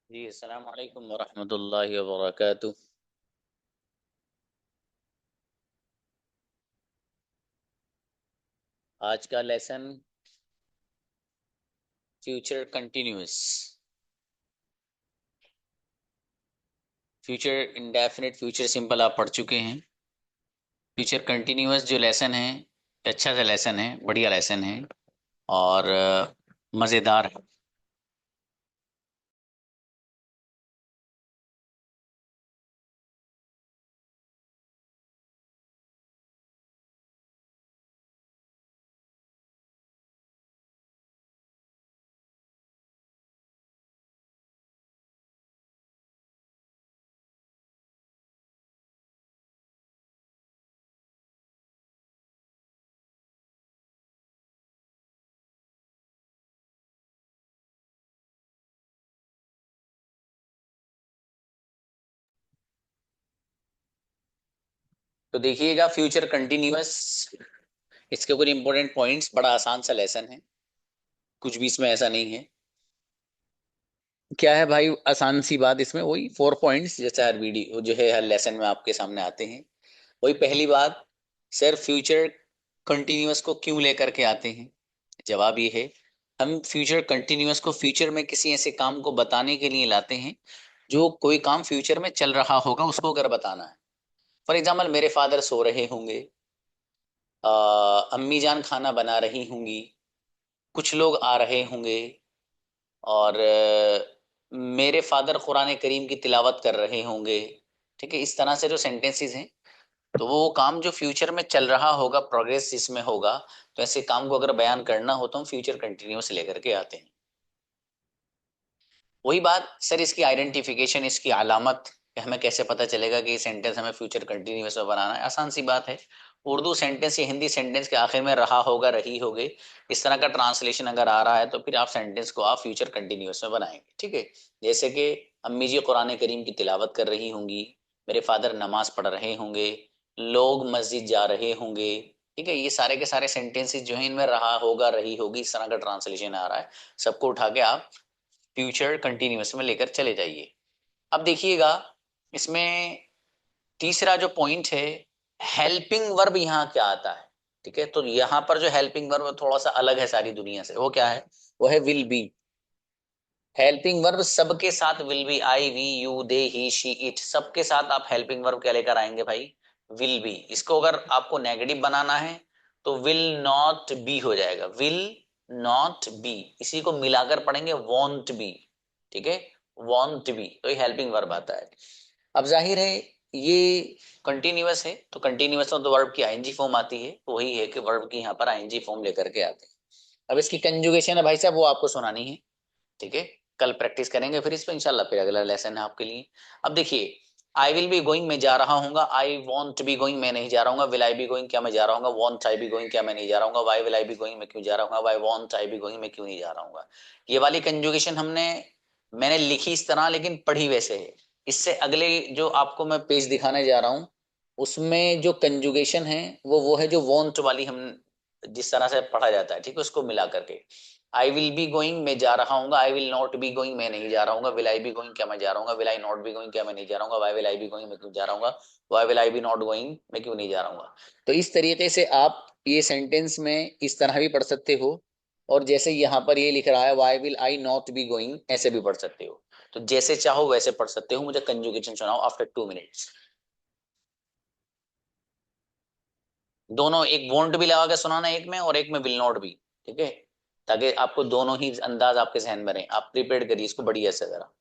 जी अस्सलाम वालेकुम वरहमतुल्लाहि वबरकातुह। आज का lesson future continuous, future indefinite, future simple आप पढ़ चुके हैं। फ्यूचर कंटिन्यूअस जो लेसन है, अच्छा सा लेसन है, बढ़िया लेसन है और मज़ेदार है। तो देखिएगा फ्यूचर कंटिन्यूअस, इसके ऊपर इंपॉर्टेंट पॉइंट्स, बड़ा आसान सा लेसन है, कुछ भी इसमें ऐसा नहीं है। क्या है भाई, आसान सी बात, इसमें वही 4 पॉइंट्स जैसे हर वीडियो जो है हर लेसन में आपके सामने आते हैं। वही पहली बात, सर फ्यूचर कंटिन्यूअस को क्यों लेकर के आते हैं? जवाब ये है, हम फ्यूचर कंटिन्यूअस को फ्यूचर में किसी ऐसे काम को बताने के लिए लाते हैं जो कोई काम फ्यूचर में चल रहा होगा, उसको अगर बताना है। फॉर एग्जाम्पल, मेरे फादर सो रहे होंगे, अम्मी जान खाना बना रही होंगी, कुछ लोग आ रहे होंगे और मेरे फादर कुरान करीम की तिलावत कर रहे होंगे। ठीक है, इस तरह से जो सेंटेंसेस हैं, तो वो काम जो फ्यूचर में चल रहा होगा, प्रोग्रेस जिसमें होगा, तो ऐसे काम को अगर बयान करना हो तो हम फ्यूचर कंटिन्यूअस लेकर के आते हैं। वही बात सर, इसकी आइडेंटिफिकेशन, इसकी अलामत कि हमें कैसे पता चलेगा कि ये सेंटेंस हमें फ्यूचर कंटिन्यूअस में बनाना है? आसान सी बात है, उर्दू सेंटेंस या हिंदी सेंटेंस के आखिर में रहा होगा, रही होगी, इस तरह का ट्रांसलेशन अगर आ रहा है तो फिर आप सेंटेंस को आप फ्यूचर कंटिन्यूअस में बनाएंगे। ठीक है, जैसे कि अम्मी जी कुरान करीम की तिलावत कर रही होंगी, मेरे फादर नमाज पढ़ रहे होंगे, लोग मस्जिद जा रहे होंगे। ठीक है, ये सारे के सारे सेंटेंसेस जो है, इनमें रहा होगा, रही होगी, इस तरह का ट्रांसलेशन आ रहा है, सबको उठा के आप फ्यूचर कंटिन्यूअस में लेकर चले जाइए। अब देखिएगा, इसमें तीसरा जो पॉइंट है, हेल्पिंग वर्ब यहाँ क्या आता है? ठीक है, तो यहाँ पर जो हेल्पिंग वर्ब थोड़ा सा अलग है सारी दुनिया से। वो क्या है? वो है विल बी। हेल्पिंग वर्ब सबके साथ will be, I we you they he she it, सबके साथ आप हेल्पिंग वर्ब क्या लेकर आएंगे भाई? Will be. इसको अगर आपको नेगेटिव बनाना है तो विल नॉट बी हो जाएगा, विल नॉट बी। इसी को मिलाकर पढ़ेंगे, वॉन्ट बी। ठीक है, वॉन्ट बी, तो ये हेल्पिंग वर्ब आता है। अब जाहिर है ये कंटिन्यूअस है, तो कंटिन्यूअस में तो वर्ब की आईएनजी फॉर्म आती है, तो वही है कि वर्ब की यहाँ पर आईएनजी फॉर्म लेकर के आते हैं। अब इसकी कंजुगेशन है भाई साहब, वो आपको सुनानी है। ठीक है, कल प्रैक्टिस करेंगे फिर इस पे इंशाल्लाह, फिर अगला लेसन है आपके लिए। अब देखिए, आई विल बी गोइंग, मैं जा रहा हूँ, आई वॉन्ट बी गोइंग, मैं नहीं जा रहा हूँ, विल आई बी गोइंग, क्या मैं जा रहा हूँ, वॉन्ट आई बी गोइंग, क्या मैं नहीं जा रहा हूँ, why will I be going, मैं क्यों जा रहा हूँ, why won't I be going, मैं क्यों नहीं जा रहा हूँ। ये वाली कंजुगेशन मैंने लिखी इस तरह, लेकिन पढ़ी वैसे है। इससे अगले जो आपको मैं पेज दिखाने जा रहा हूँ, उसमें जो कंजुगेशन है वो है जो वॉन्ट वाली हम जिस तरह से पढ़ा जाता है, ठीक है, उसको मिला करके। आई विल बी गोइंग, मैं जा रहा हूँ, I will not be going, मैं नहीं जा रहा हूँ, विल आई बी गोइंग, क्या मैं जा रहा हूँ, will I not be going, क्या मैं नहीं जा रहा हूँ, why will I be going, मैं क्यों जा रहा हूँ, why will I be not going, मैं क्यों नहीं जा रहा हूँ। तो इस तरीके से आप ये सेंटेंस में इस तरह भी पढ़ सकते हो, और जैसे यहाँ पर ये लिख रहा है why will I not be going, ऐसे भी पढ़ सकते हो। तो जैसे चाहो वैसे पढ़ सकते हो। मुझे कंजुगेशन सुनाओ आफ्टर 2 मिनट्स। दोनों, एक वोंट भी लगा के सुनाना एक में और एक में विल नॉट भी। ठीक है, ताकि आपको दोनों ही अंदाज आपके जहन में रहे, आप प्रिपेयर करिए इसको बढ़िया से जरा।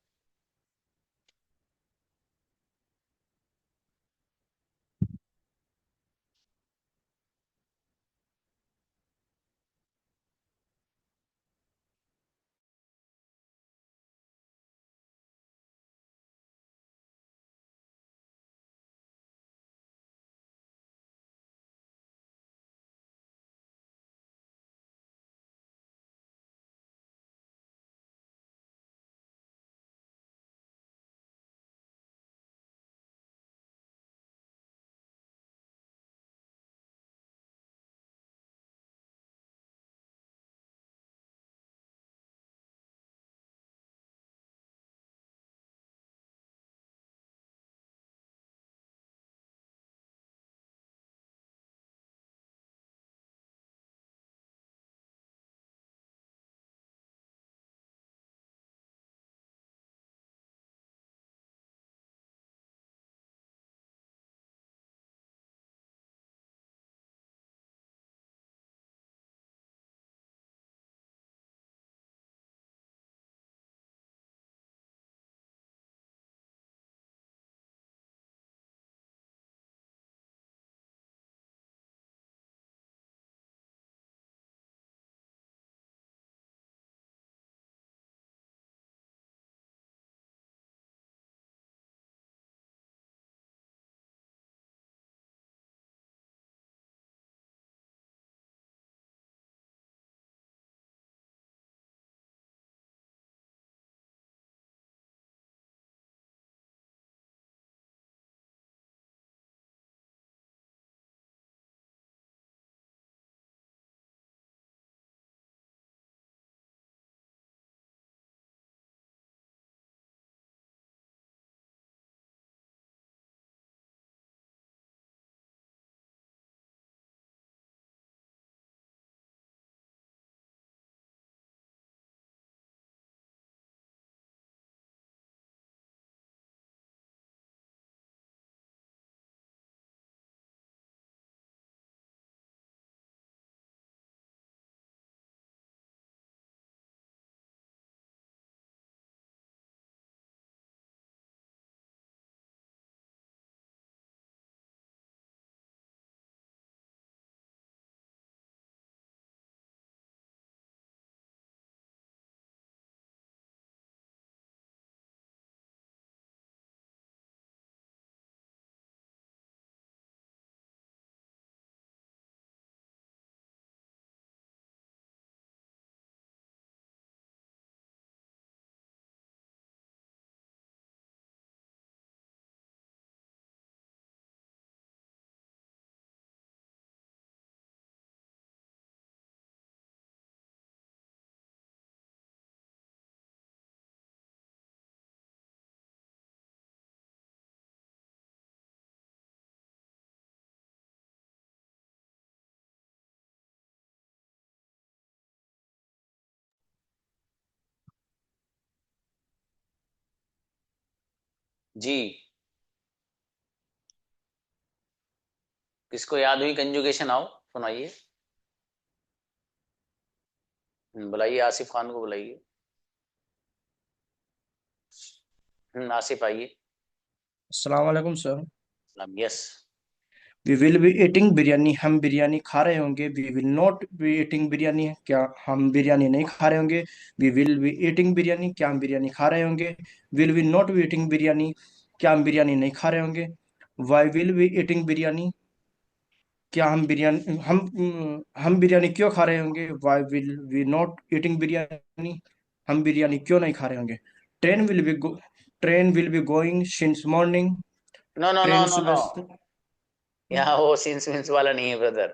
जी, किसको याद हुई कंजुगेशन? आओ सुनाइए। बुलाइए, आसिफ खान को बुलाइए। आसिफ आइए। अस्सलाम वालेकुम sir. Yes. We will be eating biryani, हम बिरयानी खा रहे होंगे। We will not be eating biryani, क्या हम बिरयानी नहीं खा रहे होंगे। We will be eating biryani, क्या हम बिरयानी खा रहे होंगे। Will be not be eating biryani, क्या हम बिरयानी नहीं खा रहे होंगे। Why will be eating biryani, क्या हम बिरयानी क्यों खा रहे होंगे। Why will we not eating biryani, हम बिरयानी क्यों नहीं खा रहे होंगे। Train will be train will be going since morning, no no no train no सुबह नो, से। यहाँ वो सिंस विंस वाला नहीं है ब्रदर,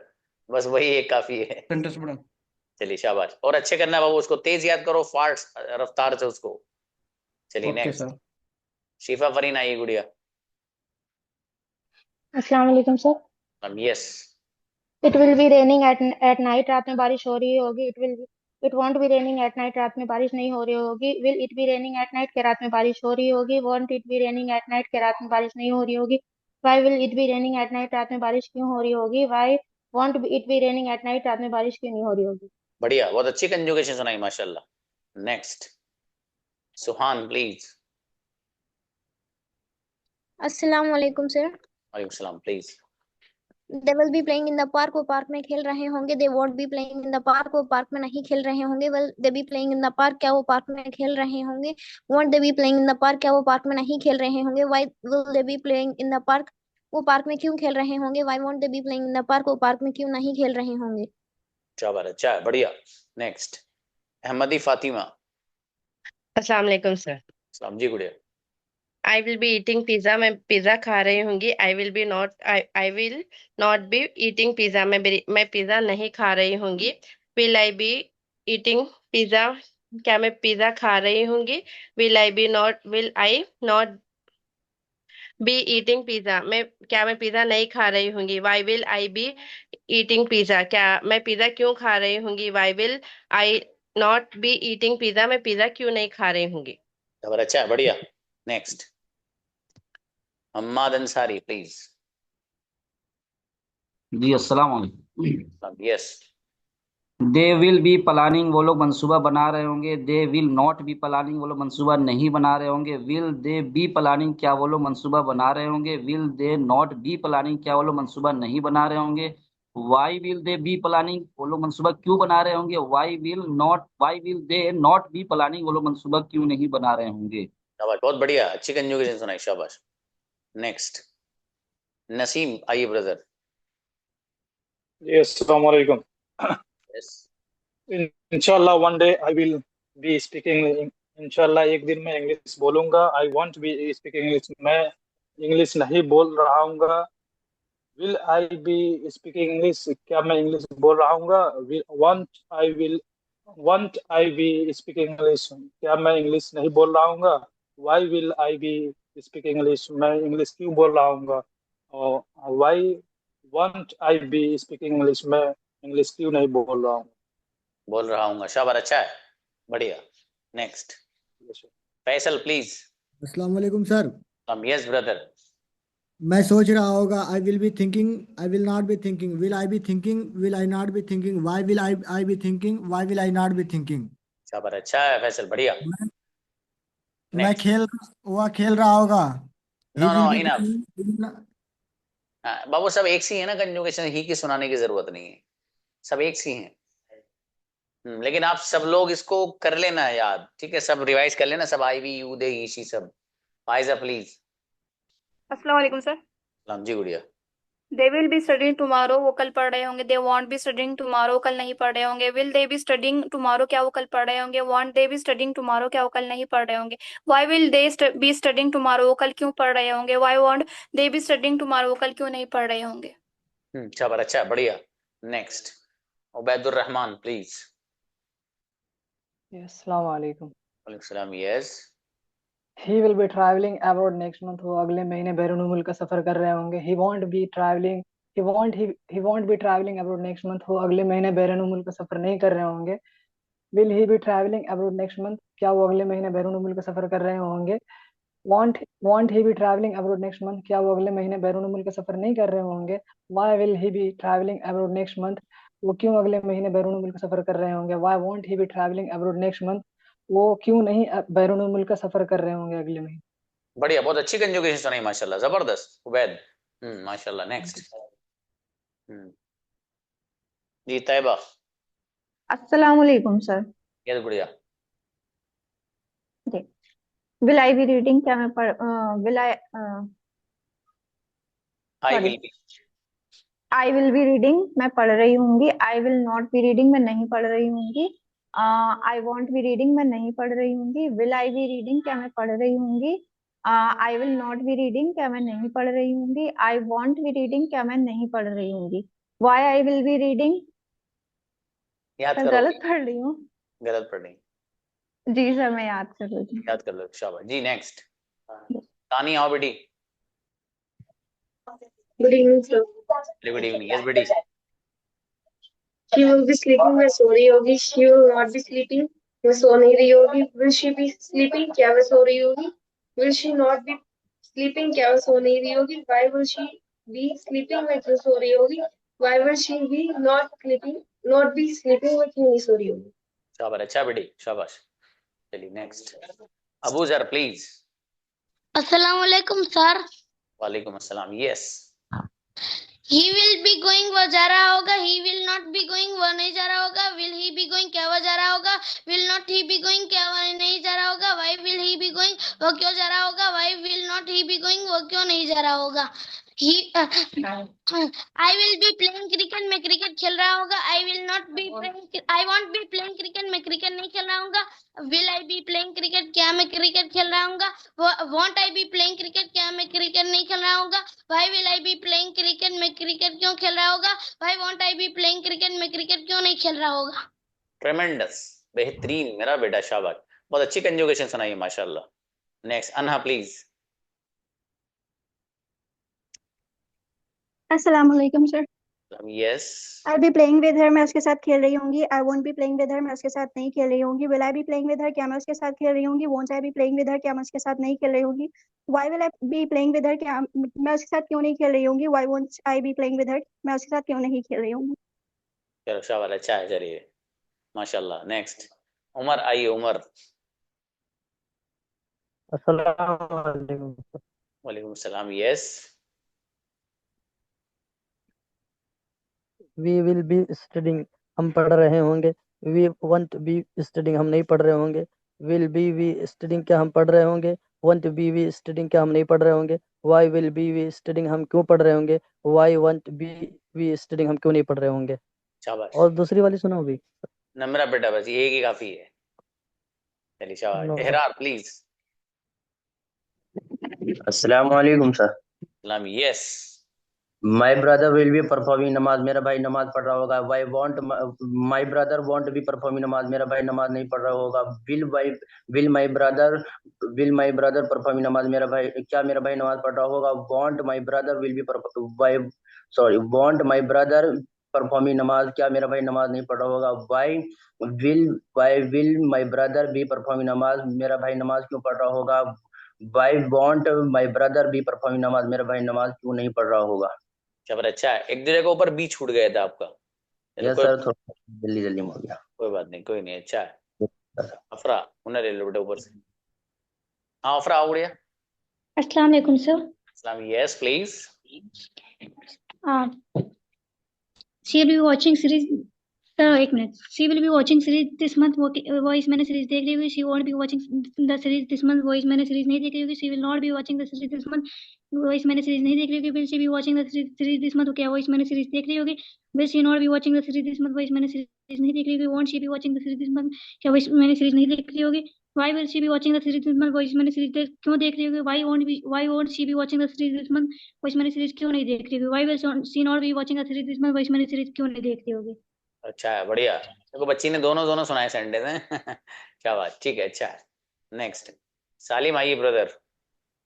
बस वही एक काफी है। सेंटेंस पढ़ो। चलिए शाबाश, और अच्छे करना है बाबू, उसको तेज याद करो, फास्ट रफ्तार से उसको। चलिए ओके नेक्स्ट। सर। शिफा फरीन आई गुड़िया। अस्सलाम वालेकुम sir. Yes. It will be raining at night, रात में बारिश हो रही होगी। It won't be raining at night, रात में बारिश नहीं हो रही होगी। Will it be raining at night, के रात में बारिश हो रही होगी। Won't it be raining at night, के रात में बारिश नहीं हो रही होगी। Why will it be raining at night, रात में बारिश क्यों हो रही होगी। Why won't it be raining at night, रात में बारिश क्यों नहीं हो रही होगी। बढ़िया, बहुत अच्छी कंजुगेशन सुनाई माशाल्लाह। Next, Suhan please. अस्सलाम वालेकुम सर। वालेकुम सलाम please. They will be playing in the park, वो पार्क में खेल रहे होंगे। They won't be playing in the park, वो पार्क में नहीं खेल रहे होंगे। Will they be playing in the park, क्या वो पार्क में खेल रहे होंगे। Won't they be playing in the park, क्या वो पार्क में नहीं खेल रहे होंगे। Why will they be playing in the park, वो पार्क में क्यों खेल रहे होंगे। Why won't they be playing in the park, वो पार्क में क्यों नहीं खेल रहे होंगे। शाबाश, अच्छा है, बढ़िया। नेक्स्ट, अहमदी फातिमा। अस्सलाम वालेकुम सर। सलाम जी गुड़िया। I will be eating pizza, मैं पिज्जा खा रही होंगी। I will not be eating pizza, मैं पिज्जा नहीं खा रही होंगी। Will I be eating pizza, क्या मैं पिज्जा खा रही होंगी। Will I not be eating pizza, मैं पिज्जा नहीं खा रही होंगी। Why will I be eating pizza, क्या मैं पिज्जा क्यों खा रही होंगी। Why will I not be eating pizza, मैं पिज्जा क्यों नहीं खा रही होंगी। शाबाश, अच्छा है, बढ़िया। Next, Hammad Ansari please. जी अस्सलाम वालेकुम। Yes. They will be planning, वो लोग मंसूबा बना रहे होंगे। They will not be planning, वो लोग मंसूबा नहीं बना रहे होंगे। विल दे बी प्लानिंग, क्या वो लोग मंसूबा बना रहे होंगे। Will they not be planning, क्या वो लोग मंसूबा नहीं बना रहे होंगे। Why will they be planning, वो लोग मंसूबा क्यों बना रहे होंगे। Why will they not be planning, वो लोग मंसूबा क्यों नहीं बना रहे होंगे। शाबाश, बहुत बढ़िया, अच्छी कंजुगेशन सुनाई, शाबाश। नेक्स्ट, नसीम आइए brother. Yes, Assalamu alaikum. Yes. Inshallah, one day I will be speaking. Inshallah, एक दिन मैं इंग्लिश बोलूंगा. I won't be speaking English. मैं इंग्लिश नहीं बोल रहा हूँगा. Will I be speaking English? क्या मैं इंग्लिश बोल रहा हूँगा. Won't I be speaking English? क्या मैं इंग्लिश नहीं बोल रहा हूँगा. Why will I be speaking English? मैं इंग्लिश क्यों बोल रहा हूँगा. और why won't I be speaking English? मैं इंग्लिश क्यों नहीं बोल रहा हूँ. बोल रहा हूँ, शाबाश, अच्छा है, बढ़िया। Next, Faisal please. अस्सलाम वालेकुम सर। Yes brother. मैं सोच रहा होगा, I will be thinking, I will not be thinking. Will I be thinking, will I not be thinking. Why will I be thinking, why will I not be thinking. शाबाश, अच्छा है फैसल, बढ़िया। मैं next, खेल रहा होगा। He no no will be enough. Playing. बाबू सब एक सी है ना, कंजुगेशन ही की सुनाने की जरूरत नहीं है, सब एक सी हैं। लेकिन आप सब लोग इसको कर लेना याद, ठीक है, सब रिवाइज कर लेना, सब आई वी यू दे ईशी सब। फाइजा प्लीज। अस्सलाम वालेकुम सर। सलाम जी गुड़िया। They will be studying tomorrow, वो कल पढ़ रहे होंगे। They won't be studying tomorrow, कल नहीं पढ़ रहे होंगे। Will they be studying tomorrow, क्या वो कल पढ़ रहे होंगे। Won't they be studying tomorrow, क्या वो कल नहीं पढ़ रहे होंगे। Why will they be studying tomorrow, वो कल क्यों पढ़ रहे होंगे। Why won't they be studying tomorrow, वो कल क्यों नहीं पढ़ रहे होंगे। शाबाश, अच्छा, बढ़िया। Next, Ubaidur Rahman please. अस्सलाम वालेकुम। वालेकुम सलाम। Yes. He will B travelling abroad next month, वो अगले महीने बैरून मुल्क का सफर कर रहे होंगे। He won't be travelling abroad next month, वो अगले महीने बैरून मुल्क का सफर नहीं कर रहे होंगे। Will he be travelling abroad next month, क्या वो अगले महीने बैरून मुल्क का सफर कर रहे होंगे। Want he be travelling abroad next month, क्या वो अगले महीने बैरून मुल्क का सफर नहीं कर रहे होंगे? Why will he be travelling abroad next month, वो क्यों अगले महीने बैरून मुल्क का सफर कर रहे होंगे? Why won't he be travelling abroad next month, वो क्यों नहीं बैरून मुल्क का सफर कर रहे होंगे अगले महीने? बढ़िया, बहुत अच्छी कंजुगेशन सुनाई माशाल्लाह, जबरदस्त उबैद। माशाल्लाह। नेक्स्ट। जी तैयबा। अस्सलाम वालेकुम सर। ये बढ़िया। जी, विल आई बी रीडिंग, क्या मैं पढ़ will I I sorry will be. I will be reading, मैं पढ़ रही होंगी। I will not be reading, मैं नहीं पढ़ रही होंगी। आई वॉन्ट बी रीडिंग, मैं नहीं पढ़ रही होंगी। विल आई बी रीडिंग, क्या मैं पढ़ रही होंगी। I will not be reading, क्या मैं नहीं पढ़ रही होंगी। आई वॉन्ट बी रीडिंग, क्या मैं नहीं पढ़ रही होंगी। Why I will be reading, याद मैं करो। गलत पढ़ रही हूँ। गलत पढ़ नहीं, जी सर, मैं याद कर रही हूँ। याद कर लो, शाबाश जी। नेक्स्ट। तानी आओ बेटी। Good evening sir. Good evening. Yes बेटी। शी विल बी स्लीपिंग, मैं सो रही होगी। She will not be sleeping, मैं सो नहीं रही होगी। विल शी बी स्लीपिंग, क्या मैं सो रही होगी। Will she not be sleeping, क्या वो सो नहीं रही होगी। Why will she be sleeping, मैं क्यों सो रही होगी। Why will she be not be sleeping, मैं क्यों नहीं सो रही होगी। शाबाश, अच्छा बेटी, शाबाश। चलिए नेक्स्ट। अबू जर प्लीज। अस्सलाम वालेकुम सर। वालेकुम अस्सलाम। Yes. He will be going, वो जा रहा होगा। He will not be going, वो नहीं जा रहा होगा। विल ही बी गोइंग, क्या वो जा रहा होगा। Will not he be going, क्या वो नहीं जा रहा होगा। Why will he be going, वो क्यों जा रहा होगा। Why will not he be going, वो क्यों नहीं जा रहा होगा। He I will be playing cricket, मैं क्रिकेट खेल रहा होगा। I will not be playing, I won't be playing cricket, मैं क्रिकेट नहीं खेल रहा हूँ। Will I be playing cricket, क्या मैं क्रिकेट खेल रहा हूँ। Won't I be playing cricket, क्या मैं क्रिकेट नहीं खेल रहा हूँ। Why will I be playing cricket, मैं क्रिकेट क्यों खेल रहा होगा। Why won't I be playing cricket, मैं क्रिकेट क्यों नहीं खेल रहा होगा। ट्रेमेंडस, बेहतरीन मेरा बेटा, शाबाश। बहुत अच्छी कंजुगेशन सुनाई है माशाल्लाह। Next Anha please. अस्सलाम वालेकुम sir. Yes. I be playing with her, मैं उसके साथ खेल रही होंगी। I won't be playing with her, मैं उसके साथ नहीं खेल रही होंगी। Will I be playing with her, क्या मैं उसके साथ खेल रही होंगी। Won't I be playing with her, क्या मैं उसके साथ नहीं खेल रही होंगी। Why will I be playing with her, क्या मैं उसके साथ क्यों नहीं खेल रही होंगी। Why won't I be playing with her, मैं उसके साथ क्यों नहीं खेल रही होंगी। चलो शाबाश, अच्छा है। चलिए माशाल्लाह। नेक्स्ट उमर, आइए उमर। अस्सलाम वालेकुम। वालेकुम सलाम। Yes. We will be studying, हम पढ़ रहे होंगे। वी वंट बी स्टडिंग, हम नहीं पढ़ रहे होंगे। विल बी वी स्टडिंग, क्या हम पढ़ रहे होंगे। वंट बी वी स्टडिंग, क्या हम नहीं पढ़ रहे होंगे। Why will be we studying, हम क्यों पढ़ रहे होंगे। Why won't be we studying, हम क्यों नहीं पढ़ रहे होंगे। शाबाश। और दूसरी वाली सुनाओ भी। नम्रा बेटा, बस एक ही काफी है। चलिए शाबाश। No Ehrar please. अस्सलाम वालेकुम सर। सलाम। Yes. My brother will be performing namaz, मेरा भाई नमाज पढ़ रहा होगा। Why won't, my brother won't be performing namaz, मेरा भाई नमाज नहीं पढ़ रहा होगा। Will my brother performing namaz, मेरा भाई, क्या मेरा भाई नमाज पढ़ रहा होगा। Won't my brother will be why won't my brother performing namaz, क्या मेरा भाई नमाज नहीं पढ़ रहा होगा। Why will my brother be performing namaz, मेरा भाई नमाज क्यों पढ़ रहा होगा। Why won't my brother be performing namaz, मेरा भाई नमाज क्यों नहीं पढ़ रहा होगा। शाबाश, अच्छा है। एक दूसरे के ऊपर बी छूट गया था आपका। चलो यस कोई सर, थोड़ा जल्दी जल्दी हो गया। कोई बात नहीं, कोई नहीं, अच्छा है। अफरा उन्हें ले लो बेटा ऊपर से। हाँ अफरा आओ बढ़िया। अस्सलाम वालेकुम सर। सलाम। Yes please. She will be watching series, sir एक minute. She will be watching series this month, वो इस महीने सीरीज देख रही होगी। She won't be watching the series this month, वो इस महीने सीरीज नहीं देख रही होगी। She will not be watching the series this month, वो इस महीने सीरीज नहीं देख रही होगी। Will she be watching the series this month, क्या वो इस महीने सीरीज देख रही होगी। Will she not be watching the series this month, वो इस महीने सीरीज नहीं देख रही होगी। Won't she be watching the series this month, क्या वो इस महीने सीरीज नहीं देख रही होगी। Why will she be watching the series this month, वो इस महीने सीरीज क्यों देख रही होगी। Why won't she be watching the series this month, वो इस महीने सीरीज क्यों नहीं देख रही होगी। Why will she not be watching the series this month, वो इस महीने सीरीज क्यों नहीं देख रही होगी। अच्छा है, बढ़िया। देखो बच्ची ने दोनों दोनों सुनाए सेंटेंस हैं। क्या बात, ठीक है, अच्छा है। नेक्स्ट सालिम, आइए ब्रदर।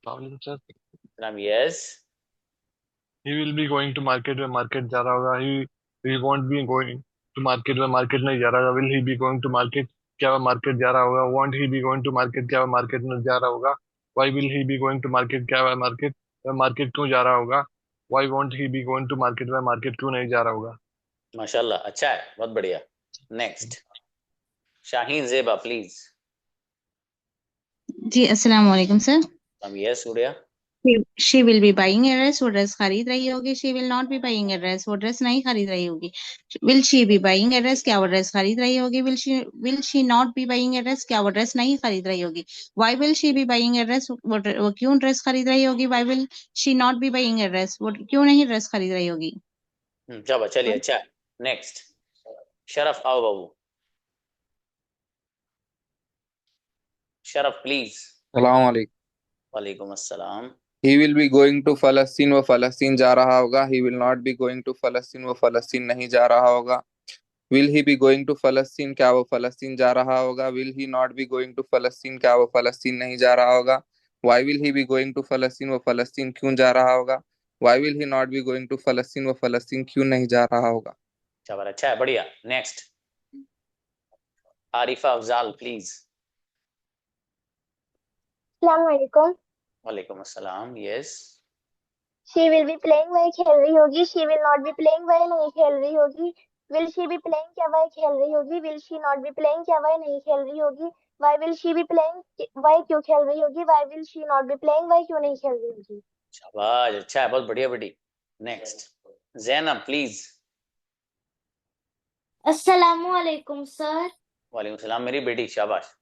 सलाम। Yes. He will be going to market, में मार्केट जा रहा होगा। He won't be going to market, में मार्केट नहीं जा रहा होगा। Will he be going to market, क्या वह मार्केट जा रहा होगा। Won't he be going to market, क्या वह मार्केट में जा रहा होगा। Why will he be going to market? क्या वह मार्केट क्यों जा रहा होगा? Why won't he be going to market? वह मार्केट क्यों नहीं जा रहा होगा? माशाल्लाह, अच्छा है, बहुत बढ़िया। Next, Shaheen Zeba please. जी अस्सलाम वालेकुम सर। यस गुड़िया। She will be buying a dress, वो ड्रेस खरीद रही होगी। She will not be buying a dress, वो ड्रेस नहीं खरीद रही होगी। Will she be buying a dress, क्या वो ड्रेस खरीद रही होगी। Will she not be buying a dress, क्या वो ड्रेस नहीं खरीद रही होगी। Why will she be buying a dress, वो क्यों ड्रेस खरीद रही होगी। Why will she not be buying a dress, वो क्यों नहीं ड्रेस खरीद रही होगी। चलो चलिए, अच्छा। नेक्स्ट, शरफ आओ बाबू। शरफ प्लीज। सलाम वालेकुम। वालेकुम अस्सलाम। He will be going to फलस्तीन, वो फलस्तीन जा रहा होगा। He will not be going to फलस्तीन, वो फलस्तीन नहीं जा रहा होगा। Will he be going to फलस्तीन, क्या वो फलस्तीन जा रहा होगा। Will he not be going to फलस्तीन, क्या वो फलस्तीन नहीं जा रहा होगा। Why will he be going to फलस्तीन, वो फलस्तीन क्यों जा रहा होगा। Why will he not be going to फलस्तीन, वो फलस्तीन क्यों नहीं जा रहा होगा। अच्छा है, बढ़िया। Next, Arifa Afzal please. अस्सलाम वालेकुम। वालेकुम अस्सलाम। Yes. She will be playing, वह खेल रही होगी। She will not be playing, वह नहीं खेल रही होगी। विल शी बी प्लेइंग, क्या वह खेल रही होगी। Will she not be playing, क्या वह नहीं खेल रही होगी। Why will she be playing, वह क्यों खेल रही होगी। Why will she not be playing, वह क्यों नहीं खेल रही होगी। शाबाश, अच्छा है, बहुत बढ़िया बेटी। Next, Zainab please. अस्सलामु अलैकुम सर। वालेकुम सलाम मेरी बेटी, शाबाश।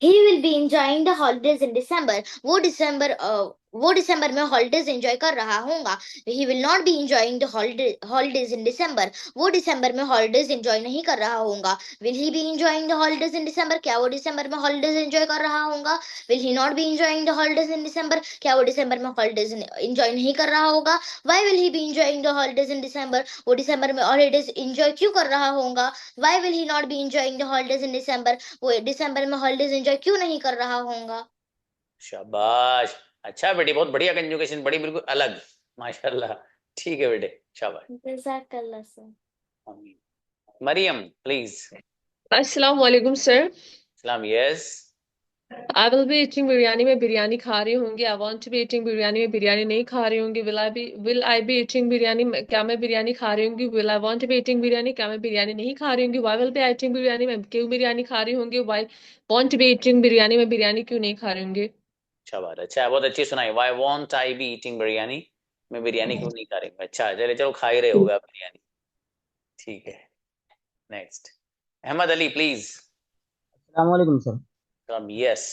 He will be enjoying the holidays in December. वो दिसंबर में हॉलीडेज एंजॉय कर रहा होगा। He will not be enjoying the holidays in December. वो दिसंबर में हॉलीडेज एंजॉय नहीं कर रहा होगा। Will he be enjoying the holidays in December? क्या वो दिसंबर में हॉलीडेज एंजॉय कर रहा होगा। Will he not be enjoying the holidays in December? क्या वो दिसंबर में हॉलीडेज एंजॉय नहीं कर रहा होगा। Why will he be enjoying the holidays in December? वो दिसंबर में हॉलीडेज एंजॉय क्यों कर रहा होगा। Why will he not be enjoying the holidays in December? वो दिसंबर में हॉलीडेज एंजॉय क्यों नहीं कर रहा होगा। शाबाश, अच्छा बेटी, बहुत बढ़िया कंजुगेशन, बड़ी बिल्कुल अलग, माशाल्लाह। ठीक है बेटे, शाबाश। जज़ाकल्लाह सर। मरियम प्लीज। अस्सलाम वालेकुम सर। सलाम। Yes. I will be eating biryani, में बिरयानी खा रही होंगी। I want to be eating biryani, में बिरयानी नहीं खा रही होंगी। Will I be eating biryani, क्या मैं बिरयानी खा रही होंगी। Will I want to be eating biryani, क्या मैं बिरयानी नहीं खा रही होंगी। Why will be eating biryani, मैं क्यों बिरयानी खा रही होंगी। Why want to be eating biryani, में बिरयानी क्यों नहीं खा रही होंगी। शाबाश, अच्छा है, बहुत अच्छी सुनाई। Why won't I be eating biryani, मैं बिरयानी क्यों नहीं खा रही हूँ। अच्छा चले, चलो खा ही रहे होगा बिरयानी। ठीक है। Next, Ahmad Ali please. अस्सलाम वालेकुम sir. Yes.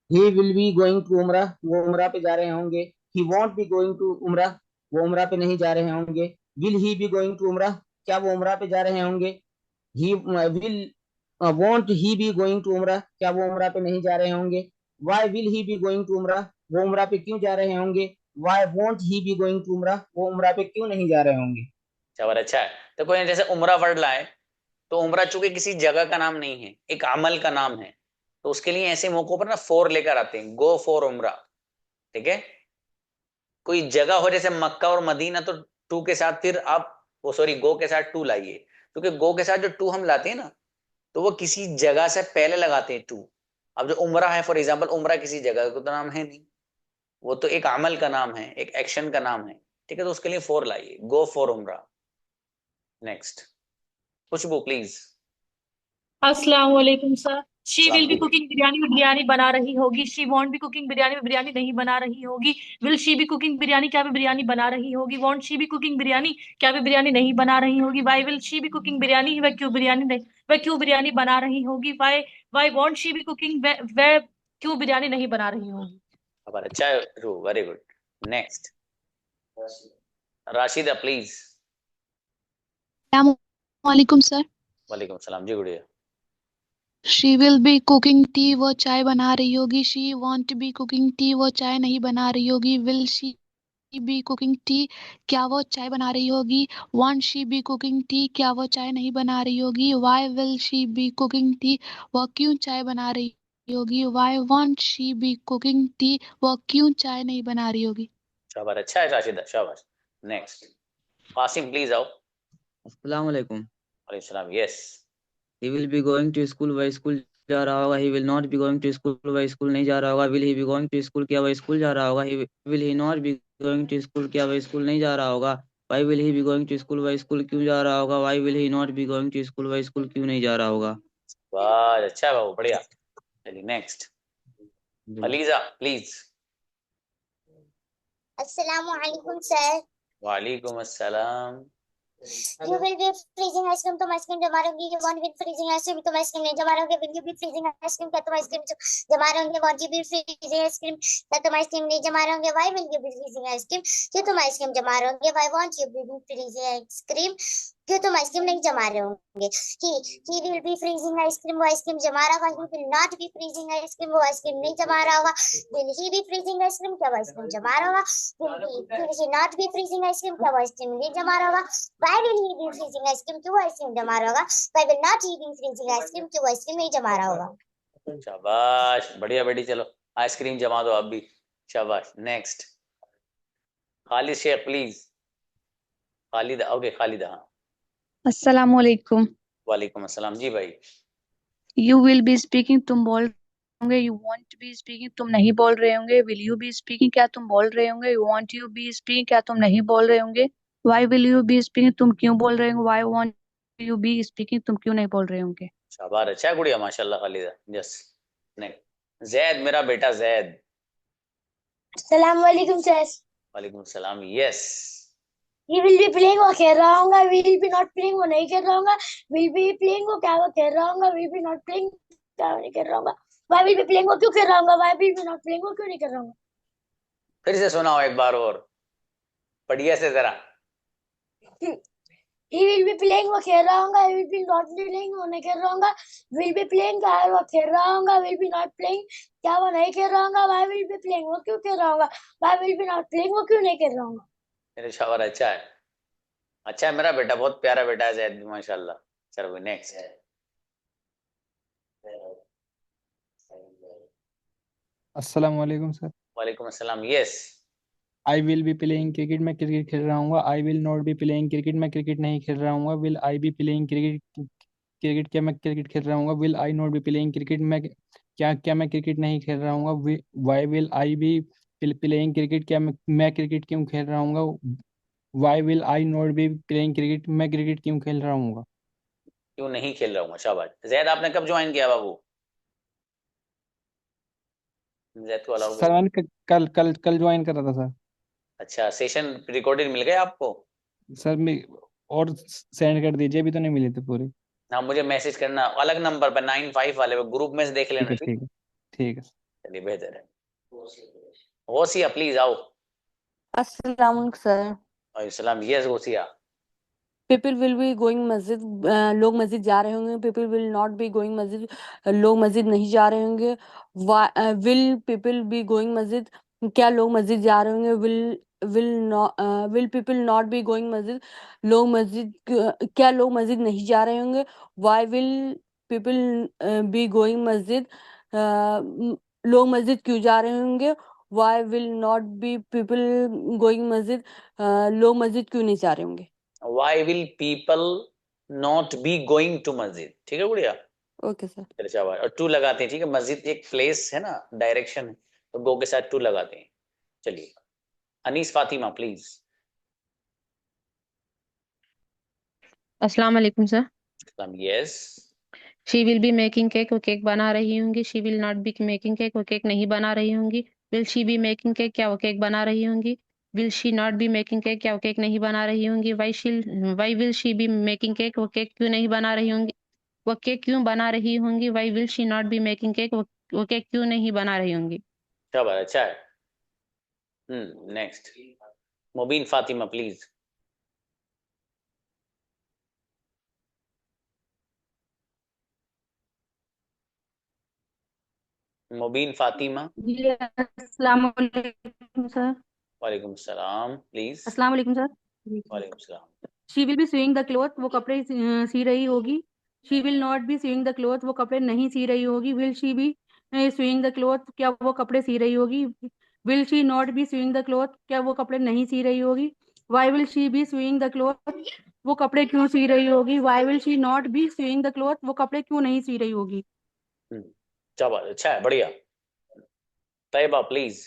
He will be going to Umrah, वो उमरा पे जा रहे होंगे। He won't be going to Umrah, वो उमरा पे नहीं जा रहे होंगे। Will he be going to Umrah, क्या वो उमरा पे जा रहे होंगे। He will won't he be going to Umrah, क्या वो उमरा पे नहीं जा रहे होंगे। Why will he be going to Umrah, वो उमरा पे क्यों जा रहे होंगे। Why won't he be going to Umrah, वो उमरा पे क्यों नहीं जा रहे होंगे। शाबाश, अच्छा है। तो कोई जैसे उमरा वर्ड लाए, तो उमरा चूंकि किसी जगह का नाम नहीं है, एक अमल का नाम है, तो उसके लिए ऐसे मौकों पर ना फॉर लेकर आते हैं। गो फॉर उमरा, ठीक है। कोई जगह हो जैसे मक्का और मदीना, तो टू के साथ फिर आप वो सॉरी गो के साथ टू लाइए, क्योंकि गो के साथ जो टू हम लाते हैं ना, तो वो किसी जगह से पहले लगाते हैं टू। अब जो उमरा है, फॉर एग्जाम्पल, उमरा किसी जगह का तो नाम है नहीं, वो तो एक अमल का नाम है, एक एक्शन का नाम है, ठीक है। तो उसके लिए फॉर लाइए, गो फॉर उमरा। Next, Khushboo please. अस्सलाम वालेकुम sir. She will be cooking biryani, में बिरयानी बना रही होगी। She won't be cooking biryani, में बिरयानी नहीं बना रही होगी। Will she be cooking biryani, क्या वे बिरयानी बना रही होगी। Won't she be cooking biryani, क्या वे बिरयानी नहीं बना रही होगी। Why will she be cooking biryani, वह क्यों बिरयानी बना रही होगी। Why won't she be cooking, वह क्यों बिरयानी नहीं बना रही होगी। अब अच्छा है, very good. Next, Rashida please. वालेकुम सर। वालेकुम सलाम जी, गुड़िया। She will be cooking tea, वो चाय बना रही होगी। She won't be cooking tea, वो चाय नहीं बना रही होगी। Will she be cooking tea, क्या वो चाय बना रही होगी। Won't she be cooking tea, क्या वो चाय नहीं बना रही होगी। Why will she be cooking tea, वो क्यों चाय बना रही होगी। Why won't she be cooking tea, वो क्यों चाय नहीं बना रही होगी। शाबाश, अच्छा है राशिदा, शाबाश। नेक्स्ट, कासिम प्लीज आओ। अस्सलाम वालेकुम। वालेकुम सलाम। Yes. He will be going to school, वह स्कूल जा रहा होगा, he will not be going to school, वह स्कूल नहीं जा रहा होगा। Will he be going to school, क्या वह स्कूल जा रहा होगा। Will he not be going to school, क्या वह स्कूल नहीं जा रहा होगा। Why will he be going to school, वह स्कूल क्यों जा रहा होगा। Why will he not be going to school, वह स्कूल क्यों नहीं जा रहा होगा। वाह, अच्छा बाबू, बढ़िया। चलिए नेक्स्ट, अलीजा प्लीज। अस्सलाम वालेकुम सर। वालेकुम अस्सलाम। You will be freezing ice cream, तुम आइसक्रीम जमा रहोगी। You won't be freezing ice cream, तुम आइसक्रीम नहीं जमा रहोगे। Will you be freezing ice cream, क्या तुम आइसक्रीम जमा रहोगे। Won't you be freezing ice cream, क्या तुम आइसक्रीम नहीं जमा रहोगे। Why will you be freezing ice cream, क्या तुम आइसक्रीम जमा रहोगे। Why won't you be freezing ice cream, क्यों तुम आइसक्रीम नहीं जमा रहे होंगे। He will be freezing ice cream, वो आइसक्रीम जमा रहा होगा। He will not be freezing ice cream, वो आइसक्रीम नहीं जमा रहा होगा। Will he be freezing ice cream, क्या वो आइसक्रीम जमा रहा होगा। Will he not be freezing ice cream, क्या वो आइसक्रीम नहीं जमा रहा होगा। Why will he be freezing ice cream, क्यों वो आइसक्रीम जमा रहा होगा। Why will not he be freezing ice cream, क्यों वो आइसक्रीम नहीं जमा रहा होगा। शाबाश, बढ़िया बेटी, चलो आइसक्रीम जमा दो आप भी, शाबाश। Next, Khalid Shaikh please. Khalida, okay Khalida. हाँ, अस्सलामुअलैकुम। वालेकुम अस्सलाम जी भाई। यू विल बी स्पीकिंग, तुम बोल होंगे। यू वांट बी स्पीकिंग, तुम नहीं बोल रहे होंगे। विल यू बी स्पीकिंग, क्या तुम बोल रहे होंगे। You want you be speaking, क्या तुम नहीं बोल रहे होंगे। Why will you be speaking, तुम क्यों बोल रहे होंगे। Why want you be speaking, तुम क्यों नहीं बोल रहे होंगे। शाबाश, अच्छा गुड़िया, माशाल्लाह खालिदा। यस, नेक्स्ट, जैद मेरा बेटा जैद। अस्सलाम वालेकुम सर। वालेकुम सलाम। Yes, He will be playing, वो खेल रहा होगा। Will be not playing, वो नहीं खेल रहा होगा। Will be playing, वो क्या वो खेल रहा होगा। Will be not playing, क्या वो नहीं खेल रहा होगा। Why will be playing, वो क्यों खेल रहा होगा। Why will be not playing, वो क्यों नहीं खेल रहा होगा। फिर से सुनाओ एक बार और बढ़िया से जरा। He will be playing, वो खेल रहा होगा। He will be not playing, वो नहीं खेल रहा होगा। Will be playing, क्या है वो खेल रहा होगा। Will be not playing, क्या वो नहीं खेल रहा होगा। Why will be playing, वो क्यों खेल रहा होगा। Why will be not playing, वो क्यों नहीं खेल रहा होगा। मेरे शाबाश, अच्छा है, अच्छा है मेरा बेटा, बहुत प्यारा बेटा है जैद, माशाल्लाह। चलो नेक्स्ट, अस्सलाम वालेकुम सर। वालेकुम अस्सलाम। Yes, I will be playing cricket, मैं क्रिकेट खेल रहा हूँ। I will not be playing cricket, मैं क्रिकेट नहीं खेल रहा हूँ। Will I be playing cricket, cricket क्या मैं क्रिकेट खेल रहा हूँ। Will I not be playing cricket, मैं क्या मैं क्रिकेट नहीं खेल रहा हूँ। Why will I be playing cricket, क्या मैं क्रिकेट क्यों खेल रहा हूँ। Why will I not be playing cricket, मैं क्रिकेट क्यों खेल रहा हूँ। क्यों नहीं खेल रहा हूँ। शाबाश। जैद आपने कब ज्वाइन किया बाबू। जैद को अलाउ सर मैंने कल कल कल ज्वाइन करा था सर। अच्छा, सेशन रिकॉर्डेड मिल गया आपको। सर मैं और सेंड कर दीजिए, अभी तो नहीं मिले थे पूरे। हाँ, मुझे मैसेज करना अलग नंबर पर 95 वाले पे, ग्रुप में से देख लेना। ठीक है ठीक है। चलिए, बेहतर है। गौसिया प्लीज आओ। अस्सलाम सर। सलाम। Yes Gausia. People will be going मस्जिद, लोग मस्जिद जा रहे होंगे। People will not be going मस्जिद, लोग मस्जिद नहीं जा रहे होंगे। विल पीपल बी गोइंग मस्जिद, क्या लोग मस्जिद जा रहे होंगे। Will people not be going मस्जिद, लोग मस्जिद क्या लोग मस्जिद नहीं जा रहे होंगे। Why will people be going मस्जिद, लोग मस्जिद क्यों जा रहे होंगे। Why will not be people going मस्जिद, लोग मस्जिद क्यों नहीं जा रहे होंगे। Why will people not be going to मस्जिद। ठीक है गुड़िया। Okay sir. चलो शाबाश। और टू लगाते हैं, ठीक है। मस्जिद एक प्लेस है ना, डायरेक्शन है, तो गो के साथ टू लगाते हैं। चलिए, अनीस फातिमा प्लीज। अस्सलाम वालेकुम sir. Yes, she will be making cake, वो केक बना रही होंगी। She will not be making cake, वो केक नहीं बना रही होंगी। Will she be making cake, क्या वो केक बना रही होंगी। Will she not be making cake, क्या वो केक नहीं बना रही होंगी। Why will she be making cake, वो केक क्यों नहीं बना रही होंगी। वो केक क्यों बना रही होंगी। Why will she not be making cake, वो केक क्यों नहीं बना रही होंगी। शाबाश, अच्छा है। Next, Mubeen Fatima please. मुबीन फातिमा। अस्सलाम वालेकुम सर। वालेकुम सलाम प्लीज। अस्सलाम वालेकुम सर। वालेकुम सलाम। She will be sewing the cloth, वो कपड़े सी रही होगी। She will not be sewing the cloth, वो कपड़े नहीं सी रही होगी। Will she be sewing the cloth, क्या वो कपड़े सी रही होगी। Will she not be sewing the cloth, क्या वो कपड़े नहीं सी रही होगी। Why will she be sewing the cloth, वो कपड़े क्यों सी रही होगी। Why will she not be sewing the cloth, वो कपड़े क्यों नहीं सी रही होगी। चलो अच्छा है, बढ़िया। तैयबा प्लीज।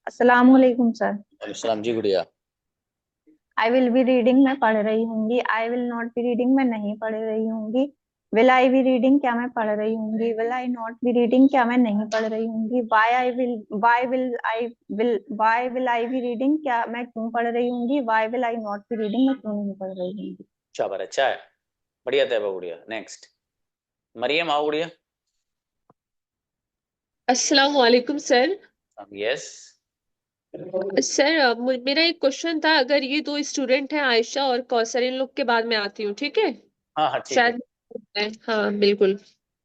अस्सलामुअलैकुम सर। सलाम जी, गुड़िया। आई विल बी रीडिंग मैं पढ़ रही होंगी। I will not be reading मैं नहीं पढ़ रही होंगी। विल आई बी रीडिंग क्या मैं पढ़ रही होंगी। Will I not be reading क्या मैं नहीं पढ़ रही होंगी। Why will I be reading क्या मैं क्यों पढ़ रही होंगी। Why will I not be reading मैं क्यों नहीं पढ़ रही होंगी। शाबाश, अच्छा है, बढ़िया तैयबा, गुड़िया। नेक्स्ट मरियम, आओ गुड़िया। अस्सलाम वालेकुम सर। यस। सर मेरा एक क्वेश्चन था, अगर ये दो स्टूडेंट हैं आयशा और कौसर, इन लोग के बाद मैं आती हूँ, ठीक है? हाँ हाँ ठीक है, शायद हाँ बिल्कुल।